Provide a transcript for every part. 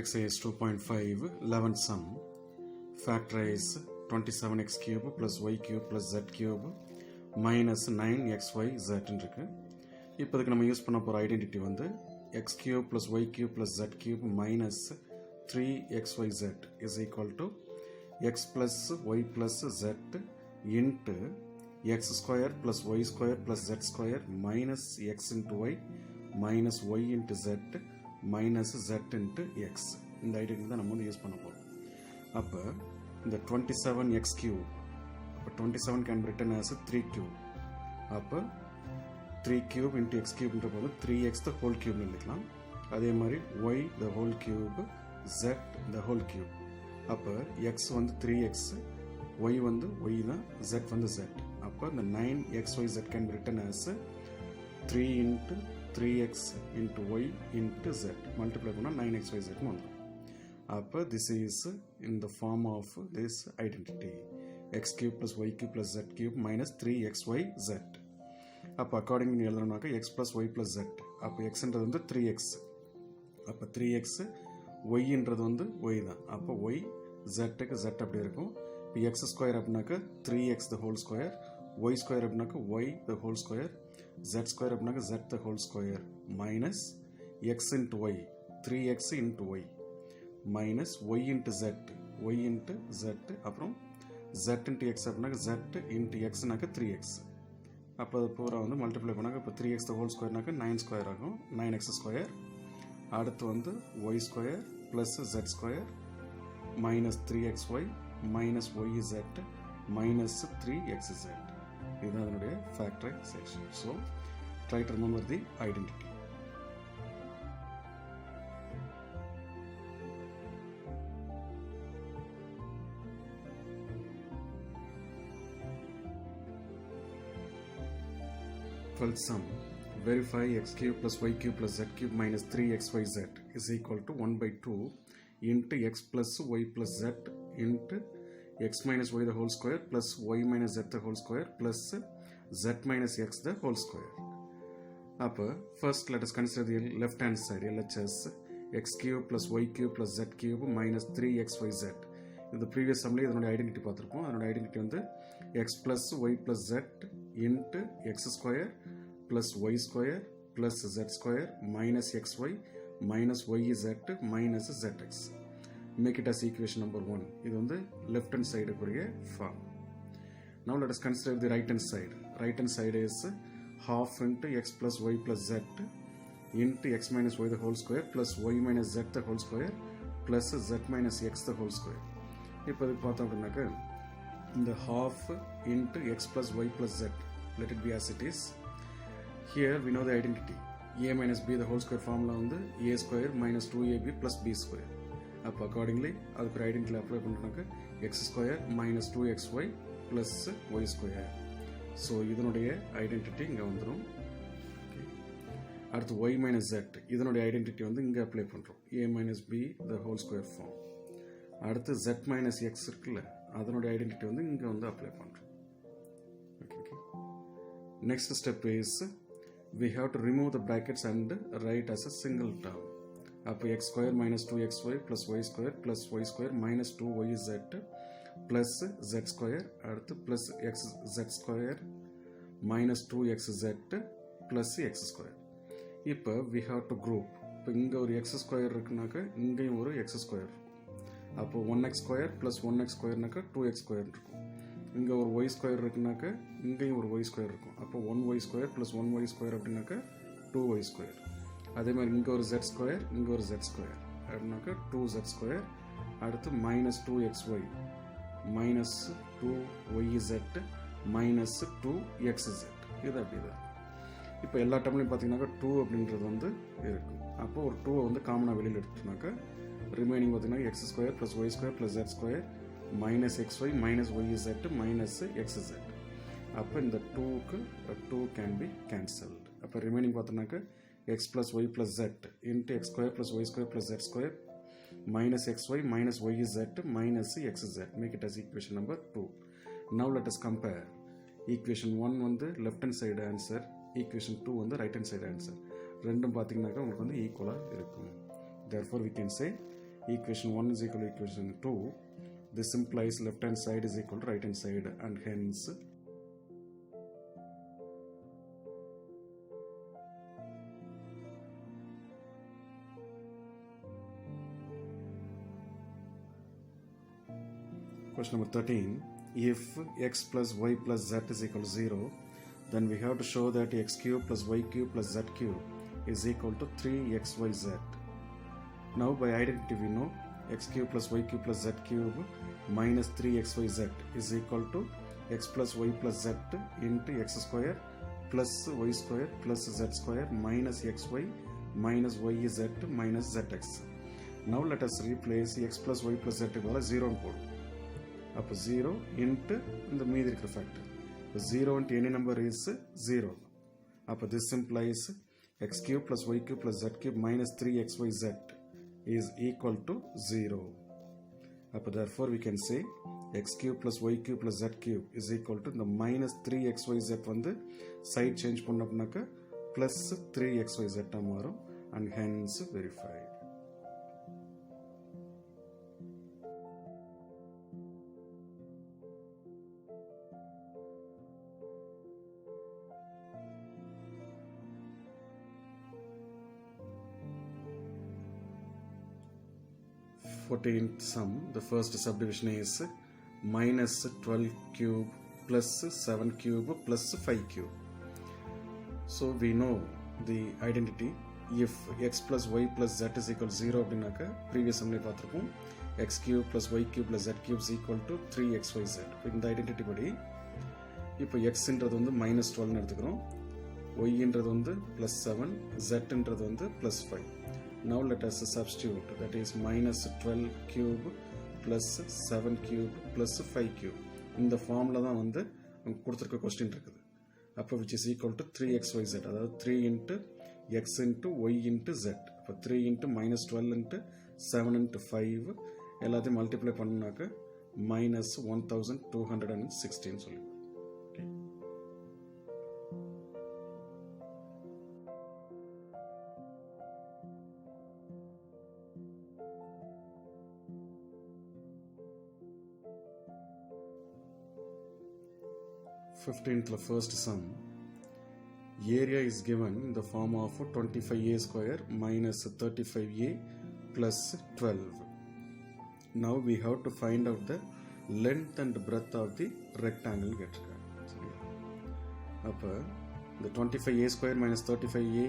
Exercise 2.5 11th sum. Factorize 27x cube plus y cube plus z cube minus 9xyz இருக்கு. இப்போதுக்கு நம்ம use பண்ண போகிற identity வந்து x cube plus y cube plus z cube minus 3xyz is equal to x plus y plus z into x square plus y square plus z square minus x into y minus y into z minus z into x. இந்த identity தான் நம்ம வந்து use பண்ண போகிறோம். அப்போ இந்த 27x cube, அப்போ 27 can be written as 3 cube. அப்போ 3 cube into x cube என்ற போது 3x the whole cube எழுதிக்கலாம். அதே மாதிரி y the whole cube, z the whole cube. அப்போ x வந்து 3x, y வந்து y தான், z வந்து z. அப்போ இந்த 9xyz can be written as 3 into 3x into y into z. Multiply பண்ணா 9xyz வந்துடும். அப்போ this is in the form of this identity x cube plus y cube plus z cube minus 3xyz. அப்போ accordingly எழுதணும்னாக்கா x plus y plus z. அப்போ xன்றது வந்து 3x, அப்போ 3x, yன்றது வந்து y தான். அப்போ y zக்கு z அப்படி இருக்கும். இப்போ x ஸ்கொயர் அப்படின்னாக்கா 3x the whole square, y square அப்படின்னாக்கா y the whole square, z square அப்படின்னாக்கா z the whole square minus x into y, 3x into y minus y into z, y into z, அப்புறம் z into x அப்படின்னாக்கா z into xனாக்கா 3x. அப்போ அது பூரா வந்து multiply பண்ணாக்க இப்போ 3x the whole squareனாக்கா 9 square ஆகும், 9x ஸ்கொயர். அடுத்து வந்து y square plus z square minus 3xy minus yz minus 3xz. இதுதான் அதனுடைய factorisation. So try to remember the identity. Twelfth sum. Verify x cube plus y cube plus z cube minus 3xyz is equal to 1 by 2 into x plus y plus z into x minus y the whole square plus y minus z the whole square plus z minus x the whole square. Upper first let us consider the left hand side. LHS x cube plus y cube plus z cube minus 3xyz. In the previous sum இதனுடைய identity பார்த்திருப்போம். அதனுடைய identity வந்து x plus y plus z into x square plus y square plus z square minus xy minus yz minus zx. Make it as equation number 1. இது வந்து left hand side குரிய form. Now let us consider the right hand side. Right hand side is half into x plus y plus z into x minus y the whole square plus y minus z the whole square plus z minus x the whole square. இப்போ இது பார்த்தோம் அப்படின்னாக்க இந்த half into x plus y plus z, let it be as it is. Here we know the identity a minus b the whole square formula வந்து a square minus 2ab plus b square. அப்போ accordingly அதுக்கு ஒரு ஐடென்டிட்டியில் apply பண்ணுறாங்க x square minus 2xy plus y square. So இதனுடைய identity இங்கே வந்துடும். அடுத்து ஒய் மைனஸ் ஜெட், இதனுடைய ஐடென்டிட்டி வந்து இங்கே அப்ளை பண்ணுறோம் a minus b the whole square form. அடுத்து ஜெட் மைனஸ் எக்ஸ் இருக்குல்ல, அதனுடைய ஐடென்டிட்டி வந்து இங்கே வந்து அப்ளை பண்ணுறோம். Okay okay. Next step is we have to remove the brackets and write as a single term. அப்போ x square minus 2xy plus y square plus y square minus 2yz plus z square, அடுத்து plus xz square minus 2xz plus x square. இப்போ we have to group. இப்போ இங்கே ஒரு x square இருக்குனாக்கா இங்கேயும் ஒரு x square. அப்போ 1x square plus 1x squareனாக்கா 2x square இருக்கும். இங்கே ஒரு y square இருக்குனாக்கா இங்கேயும் ஒரு y square இருக்கும். அப்போ 1y square plus 1y square அப்படின்னாக்கா 2y square. அதே மாதிரி இங்கே ஒரு z ஸ்கொயர், இங்கே ஒரு z ஸ்கொயர் அப்படின்னாக்கா 2z ஸ்கொயர். அடுத்து minus 2xy minus 2yz minus 2xz. இது அப்படி தான். இப்போ எல்லா டேர்ம்லையும் பார்த்தீங்கன்னாக்கா 2 அப்படின்றது வந்து இருக்கும். அப்போ ஒரு 2 வந்து காமனாக வெளியில் எடுத்துனாக்கா ரிமைனிங் பார்த்தீங்கன்னா x square plus y square plus z square minus xy minus yz minus xz. அப்போ இந்த 2க்கு 2 கேன் பி கேன்சல்டு. அப்போ ரிமைனிங் பார்த்தோம்னாக்கா x plus y plus z into x square plus y square plus z square minus xy minus yz minus xz. Make it as equation number 2. Now let us compare. Equation 1 வந்து left hand side answer, equation 2 வந்து right hand side answer. ரெண்டும் பார்த்தீங்கன்னாக்கா உங்களுக்கு வந்து ஈக்குவலாக இருக்கும். Therefore we can say equation 1 is equal to equation 2, this implies left hand side is equal to right hand side, and hence question number 13, if x plus y plus z is equal to 0, then we have to show that x cube plus y cube plus z cube is equal to 3xyz. Now by identity we know x cube plus y cube plus z cube minus 3xyz is equal to x plus y plus z into x square plus y square plus z square minus xy minus yz minus zx. Now let us replace x plus y plus z க்கு 0 போடு. அப்போ 0 into இந்த மீதி இருக்கிற factor. 0 into any number is 0. அப்போ this implies x cube plus y cube plus z cube minus 3xyz is equal to 0. அப்போ therefore we can say x cube plus y cube plus z cube is equal to இந்த minus 3xyz வந்து side change பண்ணப்பனாக்க plus 3xyz மாறும், and hence verified. Fourteenth sum, the first subdivision is minus 12 cube plus 7 cube plus 5 cube. So we know the identity. If x plus y plus z is equal to 0 அப்படின்னாக்க previous sumல பார்த்திருப்போம் x cube plus y cube plus z cube is equal to 3xyz. இந்த identity படி இப்போ xன்றது வந்து minus 12 எடுத்துக்கிறோம், yன்றது வந்து plus 7, zன்றது வந்து plus 5. Now let us substitute, that is minus 12 cube plus 7 cube plus 5 cube. இந்த ஃபார்மில் தான் வந்து கொடுத்துருக்க கொஸ்டின் இருக்குது. அப்போ which is equal to 3xyz, அதாவது 3 into x into y into z. அப்போ 3 into minus 12 into 7 into 5 எல்லாத்தையும் மல்டிப்ளை பண்ணாக்க minus 1216 சொல்லி. Fifteenth first sum, area is given in the form of 25a square minus 35a plus 12. Now we have to find out the length and breadth of the rectangle. The 25a square minus 35a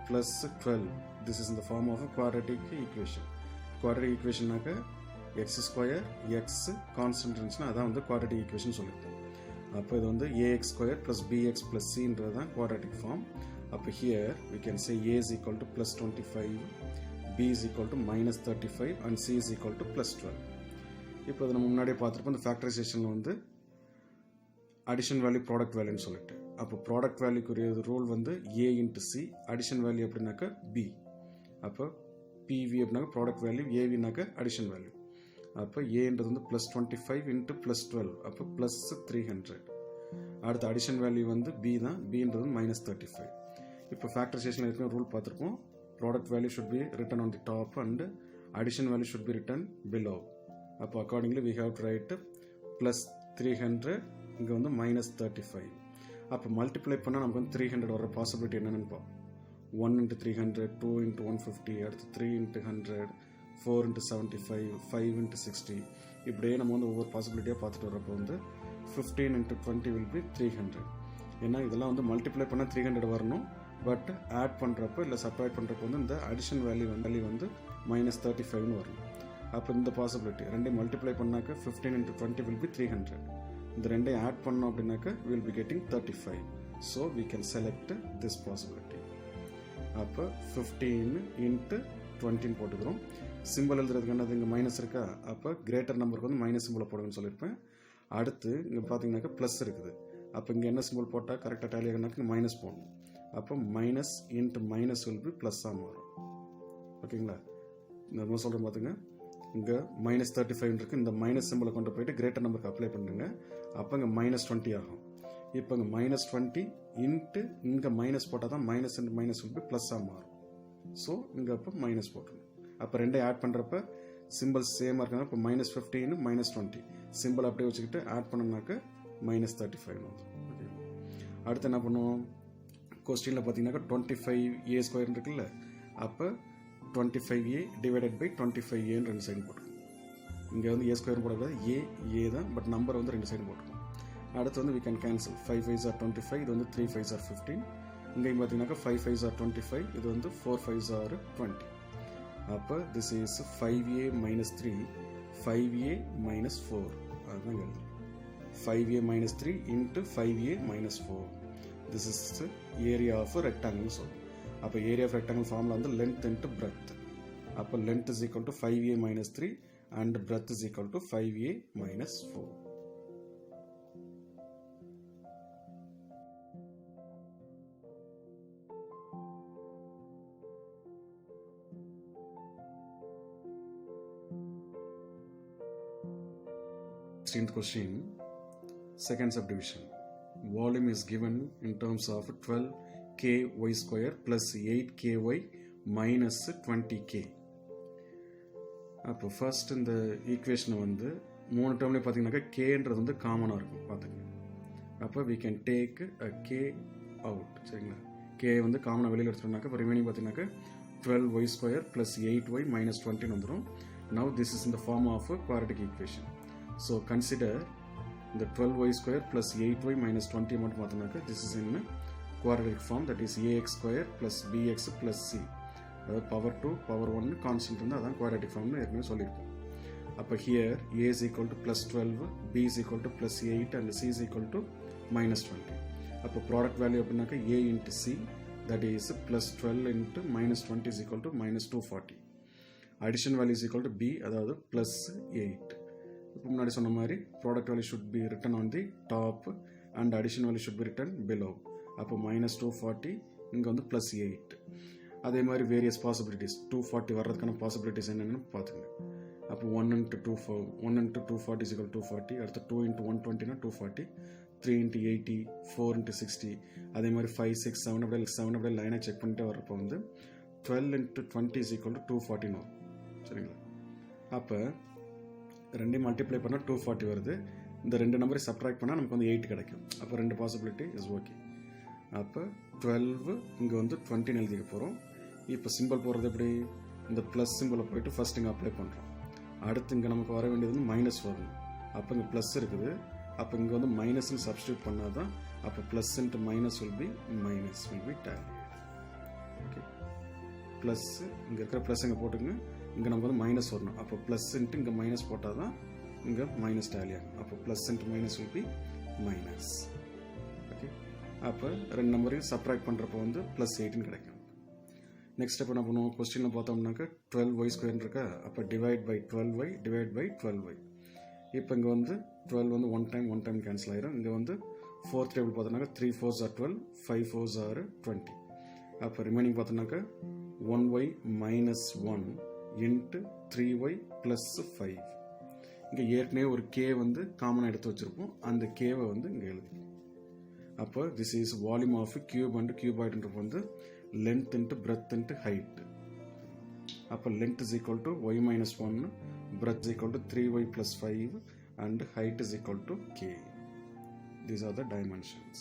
plus 12, this is in the form of a quadratic equation. Quadratic equation x square x constant அதான் வந்து quadratic equation சொல்லுது. அப்போ இது வந்து ax square plus bx plus c ன்றது தான் quadratic form. அப்போ here we can say a is equal to plus 25, b is equal to minus 35 and c is equal to plus 12. இப்போ இது நம்ம முன்னாடியே பார்த்துருப்போம், இந்த ஃபேக்டரைசேஷனில் வந்து அடிஷன் வேல்யூ ப்ராடக்ட் வேல்யூன்னு சொல்லிட்டு. அப்போ ப்ராடக்ட் வேல்யூக்குரிய ரூல் வந்து a into C, addition value அப்படின்னாக்கா b. அப்போ pv அப்படின்னாக்க ப்ராடக்ட் வேல்யூ, avனாக்க அடிஷன் வேல்யூ. அப்போ ஏன்றது வந்து ப்ளஸ் 25 இன்ட்டு ப்ளஸ் 12, அப்போ ப்ளஸ் 300. அடுத்த அடிஷன் வேல்யூ வந்து பி தான், பின்றது மைனஸ் 35. இப்போ ஃபேக்டரைசேஷனில் இருக்கிற ரூல் பார்த்துருப்போம், product value should be written on the top and addition value should be written below. அப்போ accordingly we have to write plus 300, இங்கே வந்து மைனஸ் 35. அப்போ மல்டிப்ளை பண்ணால் நமக்கு வந்து 300 வர பாசிபிலிட்டி என்னென்னு பார்ப்போம். 1 into 300, 2 into 150, அடுத்து 3 into 100, 4 into 75, 5 into 60. இப்படியே நம்ம வந்து ஒவ்வொரு பாசிபிலிட்டியாக பார்த்துட்டு வரப்போ வந்து 15 into 20 will be 300. ஏன்னா இதெல்லாம் வந்து மல்டிப்ளை பண்ணால் 300 வரணும், பட் ஆட் பண்ணுறப்போ இல்லை சப்ராக்ட் பண்ணுறப்போ வந்து இந்த அடிஷன் வேல்யூ வந்து மைனஸ் 35னு வரணும். அப்போ இந்த பாசிபிலிட்டி ரெண்டையும் மல்டிப்ளை பண்ணாக்க 15 into 20 will be 300. இந்த ரெண்டையும் ஆட் பண்ணோம் அப்படின்னாக்க we will be getting 35. So we can select this possibility. அப்போ 15 into 20 போட்டுக்கிறோம். சிம்பிள் எழுதுறதுக்கு என்னது, இங்கே மைனஸ் இருக்கா, அப்போ கிரேட்டர் நம்பருக்கு வந்து மைனஸ் சிம்பிளை போடுங்கன்னு சொல்லியிருப்பேன். அடுத்து இங்கே பார்த்தீங்கன்னாக்கா ப்ளஸ் இருக்குது, அப்போ இங்கே என்ன சிம்பிள் போட்டால் கரெக்டாக டேலி ஆகினாக்கா மைனஸ் போடணும். அப்போ minus into minus will B ப்ளஸ்ஸாக மாறும். ஓகேங்களா, இந்த சொல்கிறேன் பார்த்துங்க, இங்கே மைனஸ் 35 இருக்குது, இந்த மைனஸ் சிம்பிளை கொண்டு போயிட்டு கிரேட்டர் நம்பருக்கு அப்ளை பண்ணுங்க. அப்போ இங்கே மைனஸ் 20 ஆகும். இப்போ இங்கே மைனஸ் 20 இன்ட்டு இங்கே மைனஸ் போட்டால் தான் minus into minus will B ப்ளஸ்ஸாக மாறும். ஸோ இங்கே அப்போ மைனஸ் போட்டுருணும். அப்போ ரெண்டே ஆட் பண்ணுறப்ப சிம்பிள்ஸ் சேமாக இருக்காங்க. இப்போ -15 -20 சிம்பிள் அப்படியே வச்சுக்கிட்டு ஆட் பண்ணோம்னாக்க -35 வந்து. ஓகே, அடுத்து என்ன பண்ணுவோம், கொஸ்டினில் பார்த்தீங்கன்னாக்கா 25a² இருக்குல்ல, அப்போ 25a டிவைடட் பை 25aன்னு ரெண்டு சைடு போட்டுருக்கோம். இங்கே வந்து a² போடக்கூடாது, ஏ தான், பட் நம்பர் வந்து ரெண்டு சைடு போட்டுருக்கோம். அடுத்து வந்து we can cancel 5 5s are 25, இது வந்து 3 5s are 15. இங்கேயும் பார்த்தீங்கன்னாக்கா 5 5s are 25, இது வந்து 4 5s are 20. அப்போ this is 5a minus 3 5a minus 4, அதுதான் எழுது. 5a minus 3 into 5a minus 4. This is the area of a rectangle. So அப்போ area of rectangle formula வந்து length into breadth. அப்போ length is equal to 5a minus 3 and breadth is equal to 5a minus 4. Question, second subdivision. Volume is given in terms of 12ky square plus 8ky minus 20k. அப்போ first இந்த ஈக்குவேஷனை வந்து 3 டேர்ம்லேயே பார்த்தீங்கன்னாக்கா கேன்றது வந்து காமனாக இருக்கும் பார்த்துங்க. அப்போ we can take a k out, சரிங்களா. கே வந்து காமனாக வெளியில் எடுத்துட்டோம்னாக்கா இப்போ ரிமைனிங் பார்த்தீங்கன்னாக்கா 12y square plus 8y minus 20 வந்துடும். Now this is in the form of a quadratic equation. So consider the 12y square plus 8y minus 20 மட்டும் பார்த்தோம்னாக்கா this is in a quadratic form, that is ax square plus bx plus c. அதாவது power 2 power 1 constant இருந்தால் அதான் quadratic ஃபார்ம்னு ஏற்கனவே சொல்லியிருக்கோம். அப்போ here a is equal to plus 12, b is equal to plus 8 and c is equal to minus 20. அப்போ product value அப்படின்னாக்கா a into c, that is plus 12 into minus 20 is equal to minus 240. Addition value is equal to b, அதாவது plus 8. இப்போ முன்னாடி சொன்ன மாதிரி product value should be written on the top and addition value should be written below. அப்போ minus 240, இங்கே வந்து plus 8. அதே மாதிரி வேரியஸ் பாசிபிலிட்டிஸ் 240 வர்றதுக்கான பாசிபிலிட்டிஸ் என்னென்னு பார்த்துங்க. அப்போ 1 into 240 is equal to 240, அடுத்து 2 into 120 240, 3 into 80, 4 into 60, அதே மாதிரி 5 6 7 அப்படியே லைனாக செக் பண்ணிட்டு வரப்போ வந்து 12 into 20 is equal to 240 வரும், சரிங்களா. அப்போ ரெண்டையும் மல்டிப்ளை பண்ணால் 240 வருது. இந்த ரெண்டு நம்பரை சப்ட்ராக்ட் பண்ணால் நமக்கு வந்து 8 கிடைக்கும். அப்போ ரெண்டு பாசிபிலிட்டி இஸ் ஓகே. அப்போ 12 இங்கே வந்து 20 எழுதிக்க போகிறோம். இப்போ சிம்பிள் போடுறது எப்படி, இந்த ப்ளஸ் சிம்பிளை போயிட்டு ஃபஸ்ட் இங்கே அப்ளை பண்ணுறோம். அடுத்து இங்கே நமக்கு வர வேண்டியது வந்து மைனஸ் வரணும். அப்போ இங்கே ப்ளஸ் இருக்குது, அப்போ இங்கே வந்து மைனஸ்ன்னு சப்ஸ்டியூட் பண்ணால் தான் அப்போ plus into minus will be tally. Okay, plus இங்கே இருக்கிற ப்ளஸ் இங்கே போட்டுங்க, இங்கே நமக்கு வந்து மைனஸ் வரணும். அப்போ ப்ளஸ் இன்ட்டு இங்கே மைனஸ் போட்டால் தான் இங்கே மைனஸ் டேலி ஆகும். அப்போ plus into minus will B minus. Okay, அப்போ ரெண்டு நம்பரையும் சப்ராக்ட் பண்ணுறப்போ வந்து ப்ளஸ் 18 கிடைக்கும். நெக்ஸ்ட் ஸ்டெப் என்ன பண்ணுவோம், கொஸ்டினில் பார்த்தோம்னாக்கா 12y ஸ்கொயர் இருக்கா, அப்போ டிவைட் பை 12y. இப்போ இங்கே வந்து 12 வந்து ஒன் டைம் கேன்சல் ஆயிரும். இங்கே வந்து ஃபோர்த் டேபிள் பார்த்தோம்னாக்கா 3 4s are 12, 5 4s are 20. அப்போ ரிமைனிங் பார்த்தோம்னாக்கா 1y minus 1 into 3y plus 5. இங்கே ஏற்கனவே ஒரு k வந்து காமனாக எடுத்து வச்சுருப்போம், அந்த கேவை வந்து இங்கே எழுதிப்போம். அப்போ this is volume of cube and கியூபாய்டுன்றது வந்து length into breadth into height. அப்போ length is equal to y minus 1, breadth is equal to 3y plus 5 and height is equal to k. These are the dimensions.